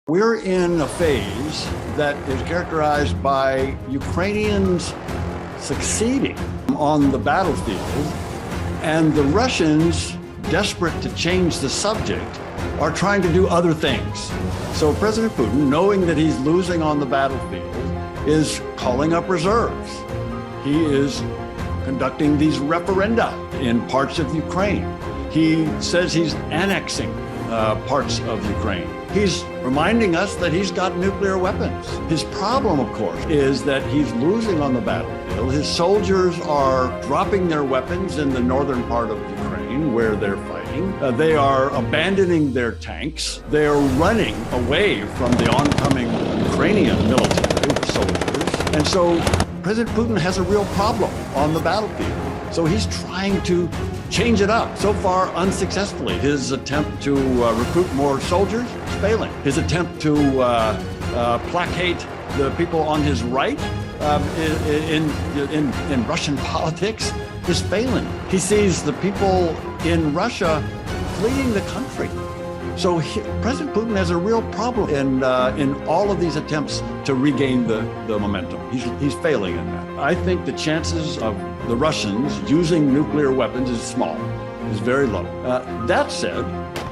We're in a phase that is characterized by Ukrainians succeeding on the battlefield, and the Russians, desperate to change the subject, are trying to do other things. So President Putin, knowing that he's losing on the battlefield, is calling up reserves. He is conducting these referenda in parts of Ukraine. He says he's annexing parts of Ukraine. He's reminding us that he's got nuclear weapons. His problem, of course, is that he's losing on the battlefield. His soldiers are dropping their weapons in the northern part of Ukraine where they're fighting. They are abandoning their tanks. They are running away from the oncoming Ukrainian military soldiers. And so President Putin has a real problem on the battlefield. So he's trying to change it up. So far, unsuccessfully. His attempt to recruit more soldiers is failing. His attempt to placate the people on his right in Russian politics is failing. He sees the people in Russia fleeing the country. So President Putin has a real problem in all of these attempts to regain the momentum. He's failing in that. I think the chances of the Russians using nuclear weapons is small, is very low. That said,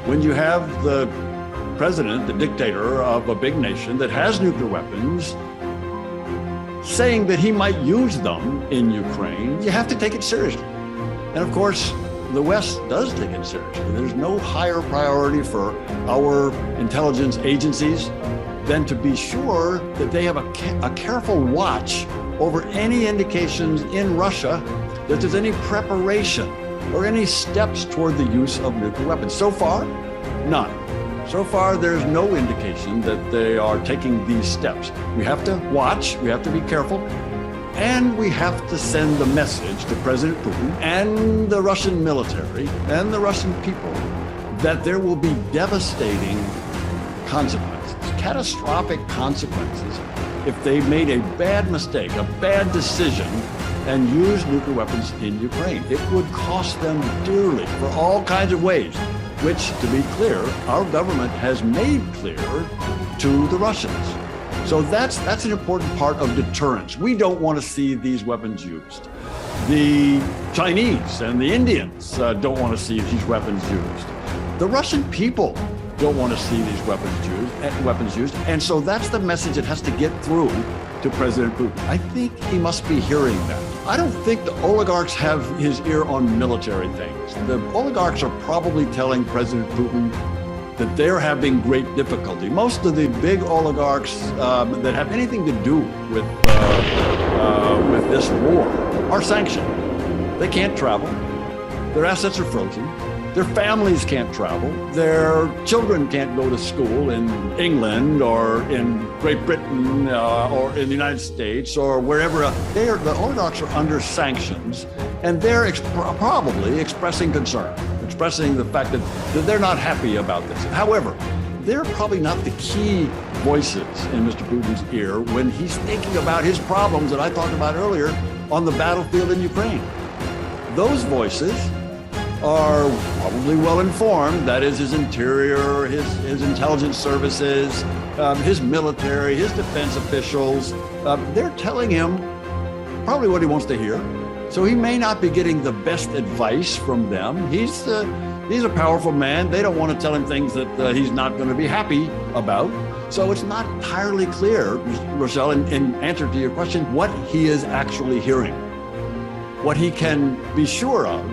when you have the president, the dictator of a big nation that has nuclear weapons, saying that he might use them in Ukraine, you have to take it seriously. And of course, the West does take it seriously. There's no higher priority for our intelligence agencies than to be sure that they have a careful watch over any indications in Russia that there's any preparation or any steps toward the use of nuclear weapons. So far, none. So far, there's no indication that they are taking these steps. We have to watch, we have to be careful, and we have to send the message to President Putin and the Russian military and the Russian people that there will be devastating consequences, catastrophic consequences, if they made a bad mistake, a bad decision, and used nuclear weapons in Ukraine. It would cost them dearly for all kinds of ways, which, to be clear, our government has made clear to the Russians. So that's an important part of deterrence. We don't want to see these weapons used. The Chinese and the Indians don't want to see these weapons used. The Russian people don't want to see these weapons used. And so that's the message that has to get through to President Putin. I think he must be hearing that. I don't think the oligarchs have his ear on military things. The oligarchs are probably telling President Putin that they're having great difficulty. Most of the big oligarchs that have anything to do with this war are sanctioned. They can't travel. Their assets are frozen. Their families can't travel. Their children can't go to school in England or in Great Britain or in the United States or wherever. The oligarchs are under sanctions, and they're probably expressing concern, expressing the fact that they're not happy about this. However, they're probably not the key voices in Mr. Putin's ear when he's thinking about his problems that I talked about earlier on the battlefield in Ukraine. Those voices are probably well informed. That is his interior, his intelligence services, his military, his defense officials. They're telling him probably what he wants to hear. So he may not be getting the best advice from them. He's a powerful man. They don't want to tell him things that he's not going to be happy about. So it's not entirely clear, Rochelle, in answer to your question, what he is actually hearing. What he can be sure of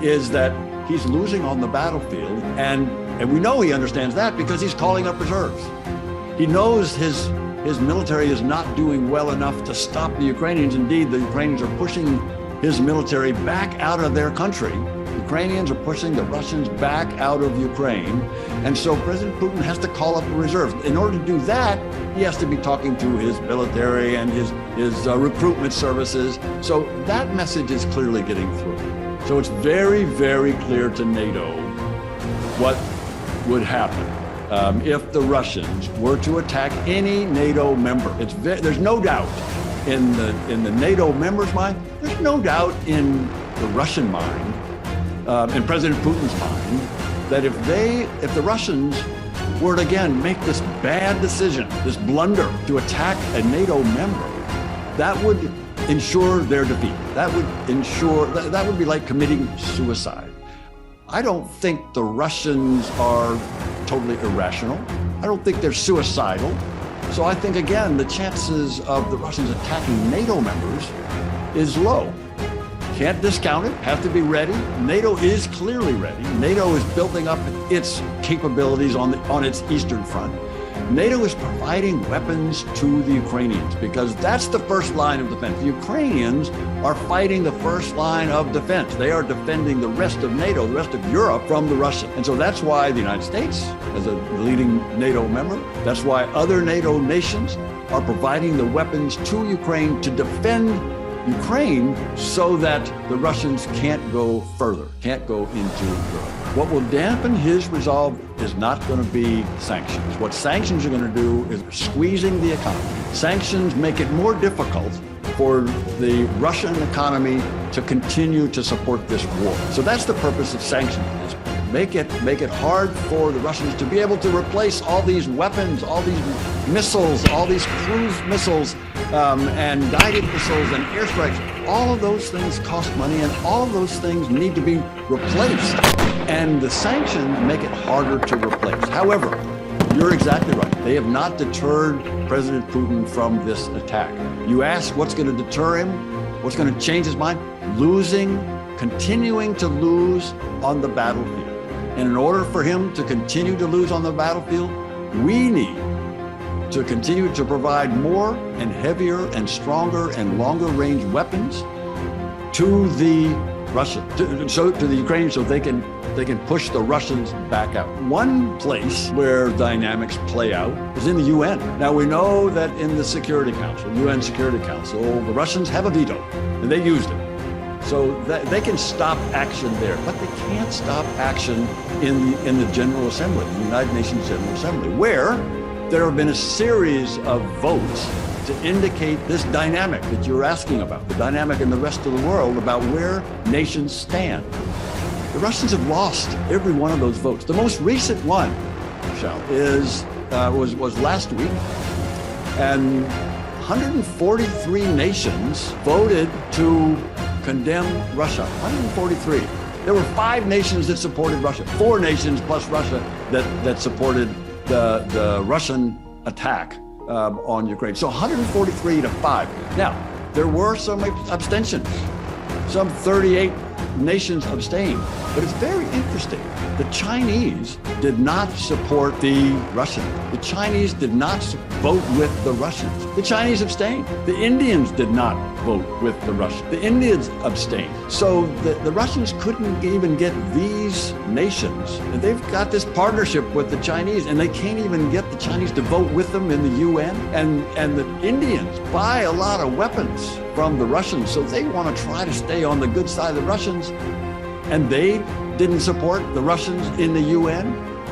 is that he's losing on the battlefield, and we know he understands that because he's calling up reserves. He knows his military is not doing well enough to stop the Ukrainians. Indeed, the Ukrainians are pushing his military back out of their country. The Ukrainians are pushing the Russians back out of Ukraine, and so President Putin has to call up the reserves. In order to do that, he has to be talking to his military and his recruitment services. So that message is clearly getting through. So it's very, very clear to NATO what would happen if the Russians were to attack any NATO member. There's no doubt in the NATO members' mind. There's no doubt in the Russian mind, in President Putin's mind, that if the Russians were to again make this bad decision, this blunder to attack a NATO member, that would ensure their defeat. That would be like committing suicide. I don't think the Russians are totally irrational. I don't think they're suicidal. So I think, again, the chances of the Russians attacking NATO members is low. Can't discount it, have to be ready. NATO is clearly ready. NATO is building up its capabilities on its eastern front. NATO is providing weapons to the Ukrainians because that's the first line of defense. The Ukrainians are fighting the first line of defense. They are defending the rest of NATO, the rest of Europe from the Russians. And so that's why the United States, as a leading NATO member, that's why other NATO nations are providing the weapons to Ukraine to defend Ukraine so that the Russians can't go further, can't go into Europe. What will dampen his resolve is not going to be sanctions. What sanctions are going to do is squeezing the economy. Sanctions make it more difficult for the Russian economy to continue to support this war. So that's the purpose of sanctions. Make it hard for the Russians to be able to replace all these weapons, all these missiles, all these cruise missiles, and guided missiles and airstrikes. All of those things cost money, and all of those things need to be replaced. And the sanctions make it harder to replace. However, you're exactly right. They have not deterred President Putin from this attack. You ask what's going to deter him, what's going to change his mind? Continuing to lose on the battlefield. And in order for him to continue to lose on the battlefield, we need to continue to provide more and heavier and stronger and longer range weapons to the Russians, to the Ukrainians, so they can push the Russians back out. One place where dynamics play out is in the UN. Now we know that in the Security Council, UN Security Council, the Russians have a veto, and they used it. So that they can stop action there, but they can't stop action in the General Assembly, the United Nations General Assembly, where there have been a series of votes to indicate this dynamic that you're asking about, the dynamic in the rest of the world about where nations stand. The Russians have lost every one of those votes. The most recent one, Michelle, was last week, and 143 nations voted to condemn Russia. 143. There were 5 nations that supported Russia. 4 nations plus Russia that supported the Russian attack on Ukraine. So 143 to 5. Now, there were some abstentions. Some 38 nations abstained. But it's very interesting. The Chinese did not support the Russians. The Chinese did not vote with the Russians. The Chinese abstained. The Indians did not vote with the Russians. The Indians abstained. So the Russians couldn't even get these nations. And they've got this partnership with the Chinese, and they can't even get the Chinese to vote with them in the UN. And the Indians buy a lot of weapons from the Russians, so they want to try to stay on the good side of the Russians. And they didn't support the Russians in the UN.